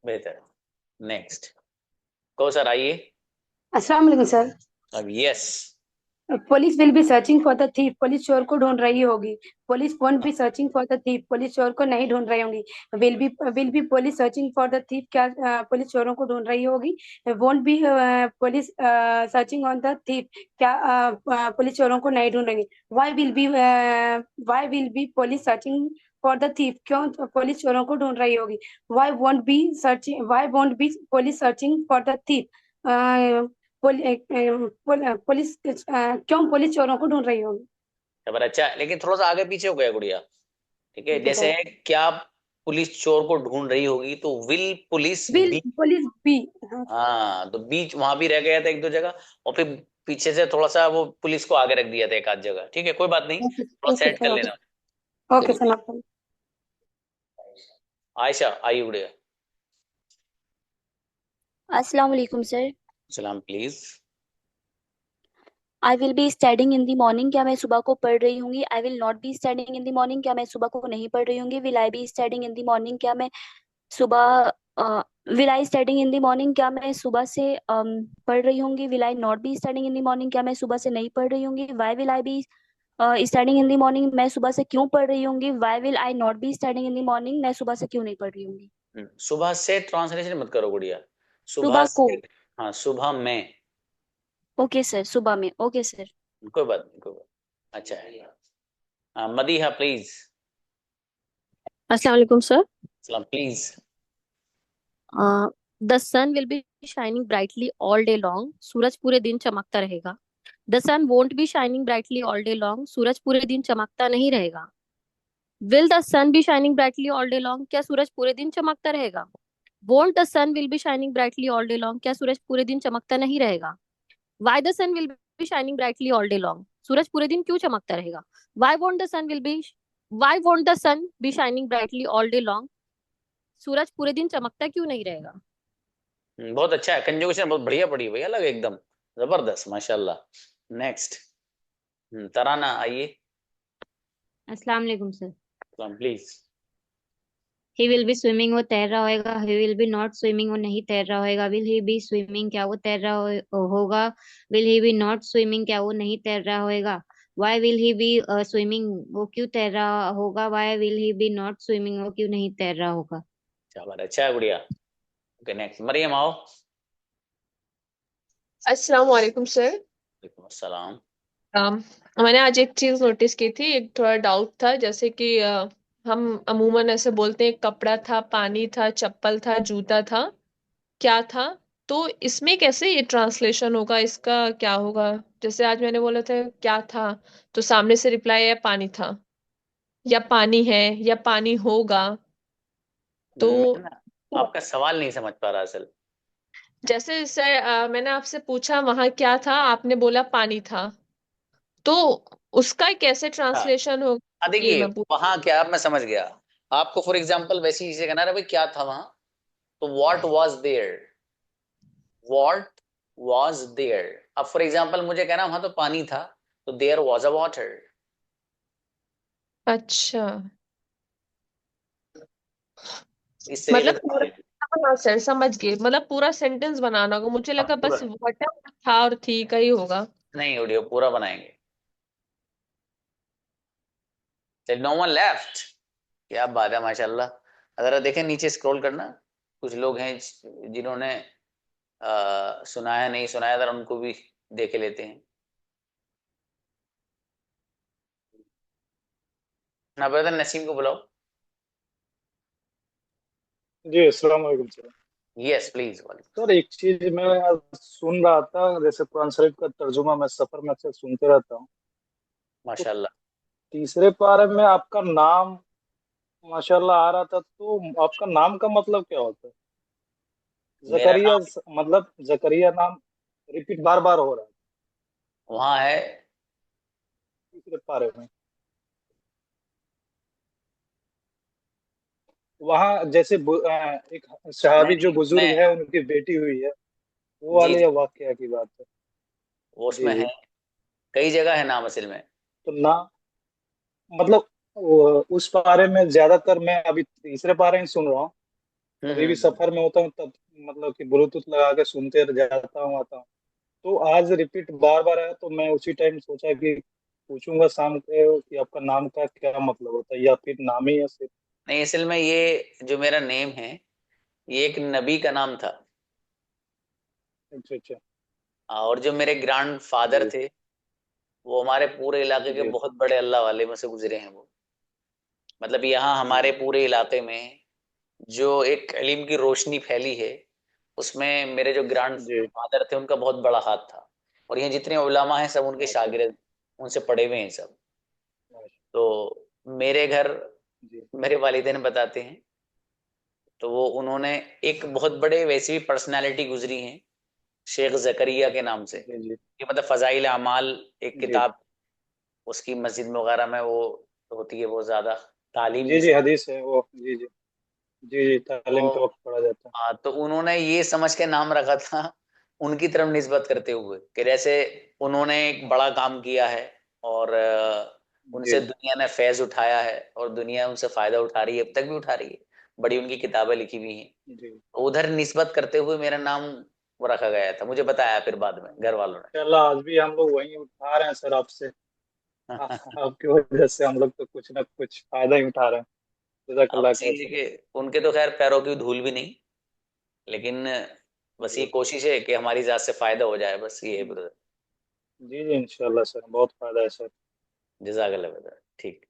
बेहतर। नेक्स्ट कौसर आइए। अस्सलाम वालेकुम सर। अब yes. Police will be searching for the thief. Police चोर को ढूंढ रही होगी। Police won't be searching for the thief. Police चोर को नहीं ढूंढ रही होंगी। Will be police searching for the thief क्या पुलिस चोरों को ढूंढ रही होगी। Won't be police searching on the thief क्या पुलिस चोरों को नहीं ढूंढेंगे। Why will be police searching for the thief क्यों पुलिस चोरों को ढूंढ रही होगी। Why won't be police searching for the thief police क्यों पुलिस चोरों को ढूंढ रही होगी। खबर अच्छा है, लेकिन थोड़ा सा आगे पीछे हो गया गुड़िया। ठीक है, ठीक है जैसे सर। है क्या पुलिस चोर को ढूंढ रही होगी, तो will police will be. Police be. हाँ हाँ, तो बीच वहां भी रह गया था एक दो जगह, और फिर पीछे से थोड़ा सा वो पुलिस को आगे रख दिया था एक आध जगह। ठीक है, कोई बात नहीं, ओके थोड़ा ओके सेट कर सर। ओके लेना। ओके चलिए सर, नो प्रॉब्लम। आयशा आइए गुड़िया। अस्सलाम वालेकुम सर। सलाम please. I will be studying in the morning क्या मैं सुबह को पढ़ रही होंगी। I will not be studying in the morning क्या मैं सुबह को नहीं पढ़ रही होंगी। Will I be studying in the morning क्या मैं सुबह will I studying in the morning क्या मैं सुबह से पढ़ रही होंगी। Will I not be studying in the morning क्या मैं सुबह से नहीं पढ़ रही होंगी। Why will I be studying in the morning मैं सुबह से क्यों पढ़ रही होंगी। Why will I not be studying in the morning मैं सुबह से क्यों नहीं पढ़ रही होंगी। सुबह से ट्रांसलेशन मत करो गुड़िया, सुबह सुबह को। से। हाँ, सुबह में। ओके सर, सुबह में। Okay sir. कोई बात नहीं, कोई बात। अच्छा है। मदीहा प्लीज। अस्सलाम वालेकुम सर। सलाम please. The sun will be shining brightly all day long. सूरज पूरे दिन चमकता रहेगा। The sun won't be shining brightly all day long. सूरज पूरे दिन चमकता नहीं रहेगा। Will the sun be shining brightly all day long क्या सूरज पूरे दिन चमकता रहेगा। Won't the sun will be shining brightly all day long क्या सूरज पूरे दिन चमकता नहीं रहेगा। Why the sun will be shining brightly all day long सूरज पूरे दिन क्यों चमकता रहेगा। Why won't the sun be shining brightly all day long सूरज पूरे दिन चमकता क्यों नहीं रहेगा। बहुत अच्छा है, कंजुगेशन बहुत बढ़िया पड़ी भैया, अलग एकदम जबरदस्त, माशाल्लाह। नेक्स्ट तराना आइए। अस्सलाम वालेकुम सर। सलाम please. He will B swimming वो तैर रहा होगा। He will be not swimming वो नहीं तैर रहा होगा। विल ही बी स्विमिंग क्या वो तैर रहा होगा। Will he be not swimming क्या वो नहीं तैर रहा होगा। Why will he be swimming वो क्यों तैर रहा होगा। Why will he be not swimming वो क्यों नहीं तैर रहा होगा। शाबाश, अच्छा है गुड़िया। ओके नेक्स्ट मरियम आओ। अस्सलाम वालेकुम सर। वालेकुम अस्सलाम। मैंने आज एक चीज नोटिस की थी, एक थोड़ा डाउट था, जैसे कि हम अमूमन ऐसे बोलते हैं कपड़ा था, पानी था, चप्पल था, जूता था, क्या था। तो इसमें कैसे ये ट्रांसलेशन होगा, इसका क्या होगा। जैसे आज मैंने बोला था क्या था, तो सामने से रिप्लाई है पानी था, या पानी है, या पानी होगा। तो मैं ना आपका सवाल नहीं समझ पा रहा असल। जैसे सर मैंने आपसे पूछा वहां क्या था, आपने बोला पानी था, तो उसका कैसे हाँ ट्रांसलेशन होगा ये देखिए, मैं पूछ। वहां क्या, मैं समझ गया। आपको फॉर एग्जाम्पल वैसी चीजें कहना है भाई, क्या था वहां, तो what was there. What was there. अब फॉर एग्जाम्पल मुझे कहना वहां तो पानी था, तो देयर वाज अ वाटर। अच्छा, इस तरीके मतलब से पूरा, समझ लीजिए। हाँ सर समझ गए, मतलब पूरा सेंटेंस बनाना होगा। मुझे हाँ, लगा पूरा बस वाटर था और थी का ही होगा। नहीं, ऑडियो पूरा बनाएंगे। No one left. क्या बात है, माशाल्लाह। अगर देखें नीचे स्क्रॉल करना, कुछ लोग हैं जिन्होंने सुनाया नहीं सुनाया, अगर उनको भी देख लेते हैं ना। ब्रदर नसीम को बुलाओ। जी अस्सलाम वालेकुम सर। Yes please. सर एक चीज मैं आज सुन रहा था, जैसे कुरान शरीफ का तर्जुमा मैं सफर में अक्सर सुनते रहता हूँ। माशाल्लाह। तीसरे पारे में आपका नाम माशाल्लाह आ रहा था, तो आपका नाम का मतलब क्या होता है? मेरा जकरिया नाम मतलब जकरिया नाम रिपीट बार बार हो रहा है वहां है। तीसरे पारे में। वहाँ जैसे एक नहीं सहाबी जो नहीं बुजुर्ग उसमें, है उनकी बेटी हुई है, वो जी वाले जी वाकया की बात है। वो जी उसमें है। जी। कई जगह है नाम असल में। तो ना मतलब उस पारे में ज्यादातर मैं अभी तीसरे पारे ही सुन रहा हूँ। कभी भी हम्म। सफर में होता हूँ तब मतलब कि ब्लूटूथ लगा के सुनते जाता हूँ आता हूँ। तो आज रिपीट बार बार आया, तो मैं उसी टाइम सोचा कि पूछूंगा शाम को कि आपका नाम का क्या मतलब होता है, या फिर नाम ही है सिर्फ। नहीं असल में ये जो मेरा नेम है, ये एक नबी का नाम था। अच्छा अच्छा। और जो मेरे ग्रैंड फादर जी थे, वो हमारे पूरे इलाके के जी। बहुत बड़े अल्लाह वाले में से गुजरे हैं वो। मतलब यहाँ जी हमारे पूरे इलाके में जो एक इल्म की रोशनी फैली है, उसमें मेरे जो ग्रैंड जी। फादर थे उनका बहुत बड़ा हाथ था। और ये जितने उलमा हैं सब उनके माशा शागिर्द, उनसे पढ़े हुए हैं सब। माशा। तो मेरे घर जी मेरे वालिदैन बताते हैं, तो वो उन्होंने एक बहुत बड़े वैसे भी पर्सनालिटी गुजरी हैं, शेख जकरिया के नाम से। जी। जी ये मतलब फजाइल अमाल एक जी। किताब, उसकी मस्जिद में वगैरह में वो होती है, वो ज्यादा तालीम जी जी जिसे। हदीस है वो। जी जी। जी जी तालीम के तो वक्त पढ़ा जाता हाँ, तो उन्होंने ये समझ के नाम रखा था उनकी तरफ निस्बत करते हुए कि जैसे उन्होंने एक बड़ा काम किया है, और है। उनसे जी दुनिया ने फैज उठाया है, और दुनिया उनसे फायदा उठा रही है, अब तक भी उठा रही है। बड़ी उनकी किताबें लिखी हुई हैं। जी। उधर निस्बत करते हुए मेरा नाम वो रखा गया था, मुझे बताया फिर बाद में घर वालों चलो आज भी हम लोग वहीं उठा रहे हैं सर आपसे। ने। आपकी वजह से हम लोग तो कुछ ना कुछ फायदा ही उठा रहे हैं। अब जज़ाकल्लाह बस खैर ये है सर। कि उनके तो खैर पैरों की धूल भी नहीं, लेकिन बस ये जी कोशिश है कि हमारी जात से फायदा हो जाए, बस ये है ब्रदर। जी जी इंशाल्लाह सर, बहुत फायदा है सर। जजाकल्लाह ब्रदर। ठीक।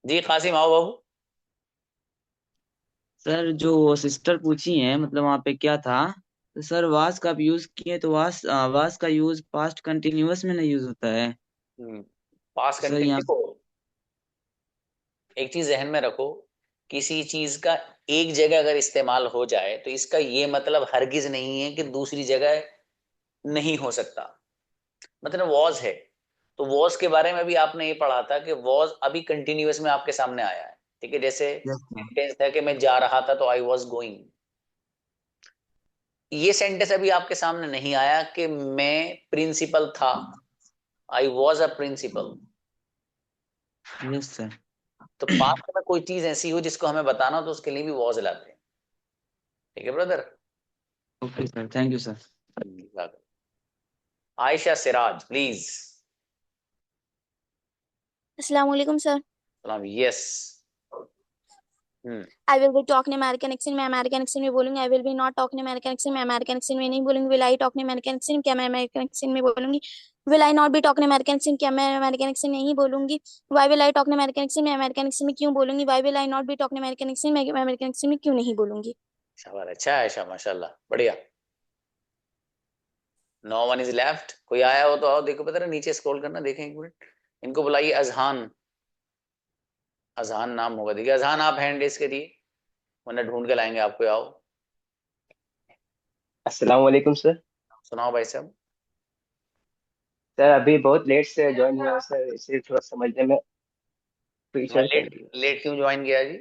जी कासिम आओ बाबू। सर जो वो सिस्टर पूछी हैं मतलब वहाँ पे क्या था, तो सर वास का आप यूज किए तो वास का यूज पास्ट कंटिन्यूअस में नहीं यूज होता है। पास सर कंटिन्यू यहाँ देखो, एक चीज जहन में रखो, किसी चीज का एक जगह अगर इस्तेमाल हो जाए तो इसका ये मतलब हरगिज नहीं है कि दूसरी जगह नहीं हो सकता। मतलब वॉज है, तो वॉज के बारे में भी आपने ये पढ़ा था कि वॉज अभी कंटिन्यूअस में आपके सामने आया है। ठीक है, जैसे यस सर। सेंटेंस है कि मैं जा रहा था तो आई वॉज गोइंग। ये सेंटेंस अभी आपके सामने नहीं आया कि मैं प्रिंसिपल था, I was a principal. Yes sir. तो पास्ट में कोई चीज ऐसी हो जिसको हमें बताना हो तो उसके लिए भी वॉज लाते हैं। ठीक है brother. Okay sir, thank you sir. Ayesha Siraj please. अस्सलाम वालेकुम सर। सलाम। Yes. Hmm. I will be talking American accent में अमेरिकन एक्सेंट में बोलूंगी। I will be not talking American accent में अमेरिकन एक्सेंट में नहीं बोलूंगी। Will I talking American accent क्या मैं अमेरिकन एक्सेंट में बोलूंगी। Will I not be talking American accent क्या मैं अमेरिकन एक्सेंट नहीं बोलूंगी। Why will I talking American accent में अमेरिकन एक्सेंट में क्यों बोलूंगी। Why will I not be talking American accent में अमेरिकन एक्सेंट में क्यों नहीं बोलूंगी। शाबाश, अच्छा है आयशा, माशाल्लाह, बढ़िया। No one is left. कोई आया हो तो आओ, देखो पता है नीचे स्क्रॉल करना, देखें एक मिनट। इनको बुलाइए। अजहान, अजहान नाम होगा, देखिए अजहान आप हैंड रेस करिए, वरना ढूंढ के लाएंगे आपको। आओ। अस्सलाम वालेकुम सर। सुनाओ भाई साहब। सर अभी बहुत लेट से ज्वाइन हुआ सर, इसे थोड़ा समझने में मैं पीछे कर लेट दिया। लेट क्यों ज्वाइन किया जी?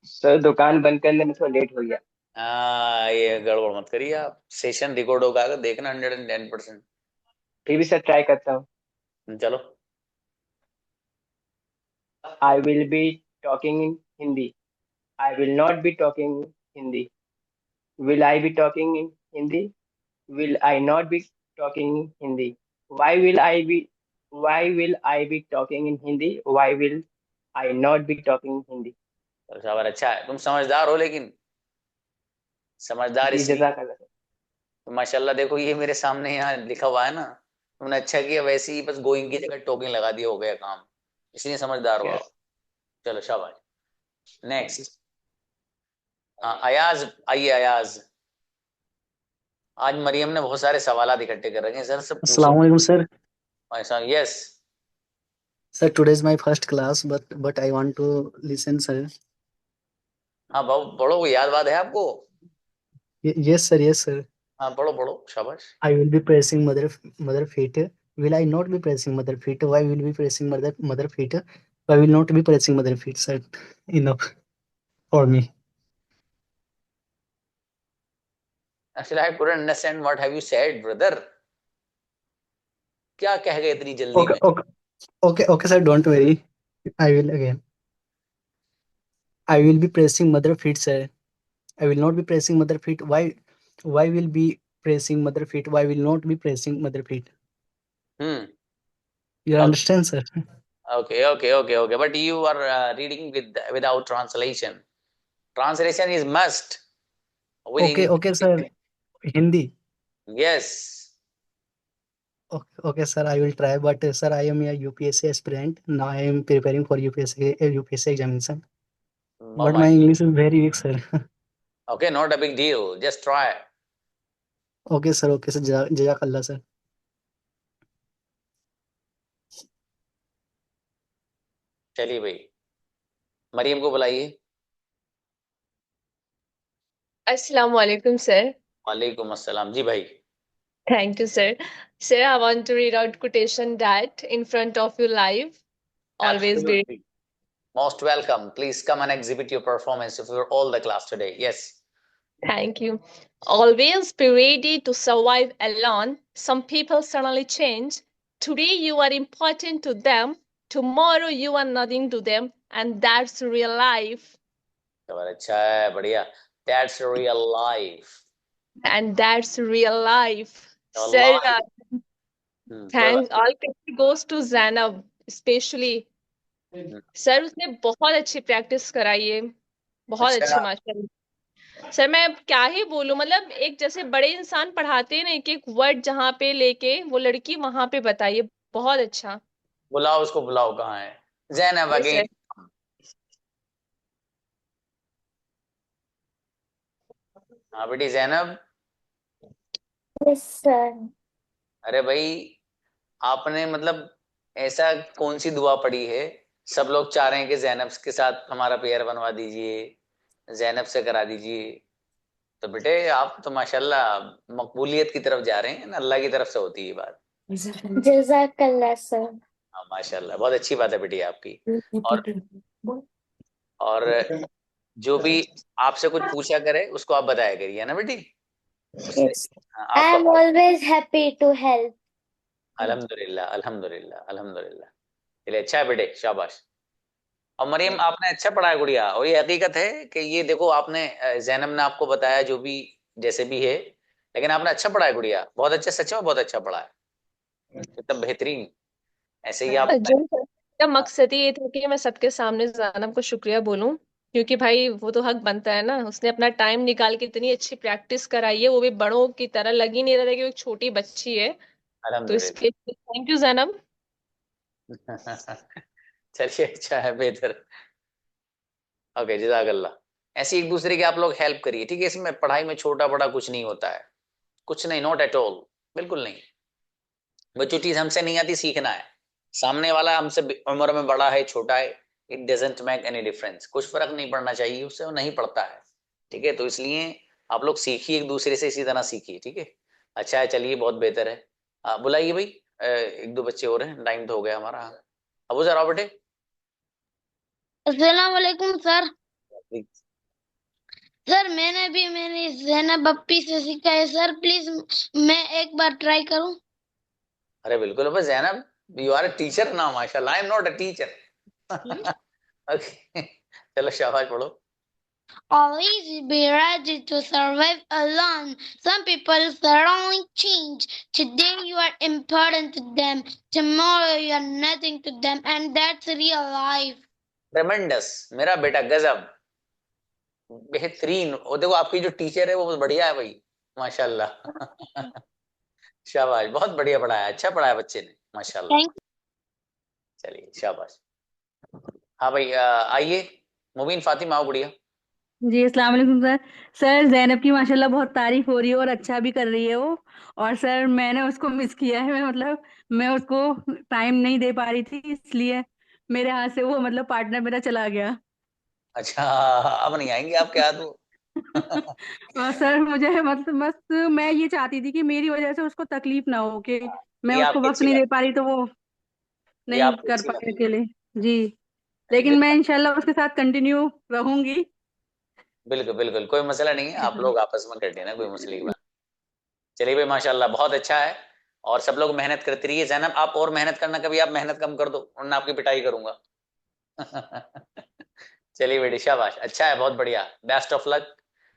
सर दुकान बंद करने में थोड़ा लेट हो गया। ये गड़बड़ मत करिए आप, सेशन रिकॉर्ड होगा, अगर देखना 110%। फिर भी सर ट्राई करता हूँ। चलो। I will be talking in Hindi. I will not be talking Hindi. Will I be talking in Hindi. Will I not be talking in Hindi. Why will I be why will I be talking in Hindi. Why will I not be talking in Hindi. चलो शाबाश, अच्छा है, तुम समझदार हो, लेकिन समझदार जी इसलिए जज़ाकल्लाह सर। तो माशाल्लाह, देखो ये मेरे सामने यहाँ लिखा हुआ है ना, तुमने अच्छा किया, वैसे ही बस गोइंग की जगह टोकिंग लगा दिया, हो गया काम, इसलिए समझदार हो यस। आप। चलो शाबाश। नेक्स्ट। हाँ अयाज, आइए अयाज। आज मरियम ने बहुत सारे सवाल इकट्ठे कर रखे हैं सर, सब पूछो। Assalamualaikum sir. ऐसा yes. Sir, today is my first class, but I want to listen, sir. हाँ बहुत पढ़ो, कोई याद बात है आपको? Yes, sir. Yes, sir. हाँ पढ़ो पढ़ो, शाबाश। I will be pressing mother feet. Will I not be pressing mother feet? Why will be pressing mother feet? Why will not be pressing mother feet, sir? Enough for me. Actually, I couldn't understand what have you said, brother. क्या कह गए इतनी जल्दी Okay, में? okay, sir. Don't worry. I will again. I will be pressing mother feet, sir. I will not be pressing mother feet. Why will be pressing mother feet? Why will not be pressing mother feet? You Okay. understand, sir? Okay. But you are reading without translation. Translation is must. Okay, sir. Hindi. Yes. Okay, sir. I will try. But sir, I am a UPSC aspirant. Now I am preparing for UPSC examination. But my English is very weak, sir. Okay, not a big deal. Just try. Okay, sir. Jazakallah, sir. चलिए भाई, मरियम को बुलाइए। Assalamu alaikum, sir. वालेकुम अस्सलाम जी भाई। Thank you, sir. Sir, I want to read out quotation that in front of you live. Always be. Absolutely. Most welcome. Please come and exhibit your performance for all the class today. Yes. Thank you. Always be ready to survive alone. Some people suddenly change. Today you are important to them. Tomorrow you are nothing to them. And that's real life. अच्छा है, बढ़िया। That's real life. And that's real life. Sir, thanks. All credit goes to Zainab, especially. Sir उसने बहुत अच्छी practice कराई है, बहुत अच्छी माशाल्लाह। सर मैं अब क्या ही बोलूं, मतलब एक जैसे बड़े इंसान पढ़ाते हैं ना, एक एक वर्ड जहाँ पे लेके वो लड़की वहां पे बताइए, बहुत अच्छा। बुलाओ उसको, बुलाओ, कहाँ है ज़ैनब? अगेन। हाँ बेटी ज़ैनब। Yes sir. अरे भाई आपने मतलब ऐसा कौन सी दुआ पढ़ी है? सब लोग चाह रहे हैं कि ज़ैनब के साथ हमारा पेयर बनवा दीजिए, ज़ैनब से करा दीजिए। तो बेटे आप तो माशाल्लाह मकबूलियत की तरफ जा रहे हैं ना, अल्लाह की तरफ से होती है ये बात। जज़ाकल्लाह सर। हाँ माशाल्लाह, बहुत अच्छी बात है बेटी आपकी। और जो भी आपसे कुछ पूछा करे उसको आप बताया करिए, है ना बेटी? I am always happy to help. अल्हम्दुलिल्लाह अल्हम्दुलिल्लाह अल्हम्दुलिल्लाह। चलिए अच्छा है बेटे, शाबाश। और मरियम आपने अच्छा पढ़ा है गुड़िया, और ये हकीकत है कि ये देखो आपने ज़ैनब ने आपको बताया जो भी जैसे भी है, लेकिन आपने अच्छा पढ़ा है गुड़िया, बहुत अच्छा, सच में बहुत अच्छा पढ़ा है, एकदम बेहतरीन। ऐसे ही आप जो मकसद ही ये था कि मैं सबके सामने ज़ैनब को शुक्रिया बोलूं, क्योंकि भाई वो तो हक बनता है ना, उसने अपना टाइम निकाल के इतनी अच्छी प्रैक्टिस कराई है, वो भी बड़ों की तरह। लग ही नहीं रहा था कि वो एक छोटी बच्ची है, तो इसके थैंक यू ज़ैनब। चलिए अच्छा है, बेहतर। ओके जज़ाकल्लाह। ऐसे एक दूसरे की आप लोग हेल्प करिए, ठीक है? इसमें पढ़ाई में छोटा बड़ा कुछ नहीं होता है, कुछ नहीं, नॉट एट ऑल, बिल्कुल नहीं। वो जो चीज हमसे नहीं आती सीखना है, सामने वाला हमसे उम्र में बड़ा है छोटा है, it doesn't make any difference, कुछ फर्क नहीं पड़ना चाहिए उससे, वो नहीं पड़ता है, ठीक है? तो इसलिए आप लोग सीखिए एक दूसरे से, इसी तरह सीखिए, ठीक है? अच्छा है, चलिए बहुत बेहतर है। बुलाइए भाई, एक दो बच्चे और हैं, टाइम तो हो गया हमारा। अबू जरा बेटे। अस्सलाम वालेकुम सर। सर मैंने भी मेरी ज़ैनब अप्पी से सीखा है सर, प्लीज मैं एक बार ट्राई करूं? अरे बिल्कुल अबे Zainab, you are a teacher ना, माशाल्लाह। I am not a teacher. Okay चलो शाबाश, पढ़ो। Always be ready to survive alone. Some people suddenly change. Today you are important to them. Tomorrow you are nothing to them, and that's real life. ट्रेमेंडस, मेरा बेटा गजब, बेहतरीन। और देखो आपकी जो टीचर है वो बहुत बढ़िया है भाई, माशाल्लाह। शाबाश, बहुत बढ़िया पढ़ाया, अच्छा पढ़ाया बच्चे ने, माशाल्लाह। चलिए शाबाश। हाँ भाई आइए, मुबीन फातिमा आओ गुड़िया। जी अस्सलाम वालेकुम सर। सर जैनब की माशाल्लाह बहुत तारीफ हो रही है और अच्छा भी कर रही है वो। और सर मैंने उसको मिस किया है, मैं उसको टाइम नहीं दे पा रही थी, इसलिए मेरे हाथ से वो पार्टनर मेरा चला गया। अच्छा, अब नहीं आएंगे आपके हाथ वो। और सर मुझे बस मैं ये चाहती थी कि मेरी वजह से उसको तकलीफ ना हो, कि मैं ये उसको आपकी वक्त अच्छी नहीं बात दे पा रही तो वो ये नहीं आपकी कर अच्छी बात पाए अकेले। जी, नहीं, लेकिन मैं बिल्कुल इंशाल्लाह उसके साथ कंटिन्यू रहूंगी। बिल्कुल बिल्कुल, कोई मसला नहीं है, आप लोग आपस में कर लेना, कोई मसले की बात। चलिए भाई, माशाल्लाह बहुत अच्छा है। और सब लोग मेहनत करते रहिए। जैनब आप और मेहनत करना, कभी आप मेहनत कम कर दो वरना आपकी पिटाई करूंगा। चलिए बेटी, शाबाश, अच्छा है, बहुत बढ़िया, बेस्ट ऑफ लक।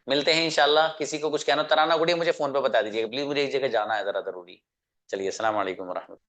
मिलते हैं इंशाल्लाह। किसी को कुछ कहना, तराना गुड़िया मुझे फोन पे बता दीजिएगा प्लीज, मुझे एक जगह जाना है जरा जरूरी। चलिए, अस्सलाम वालेकुम रहमतुल्लाह।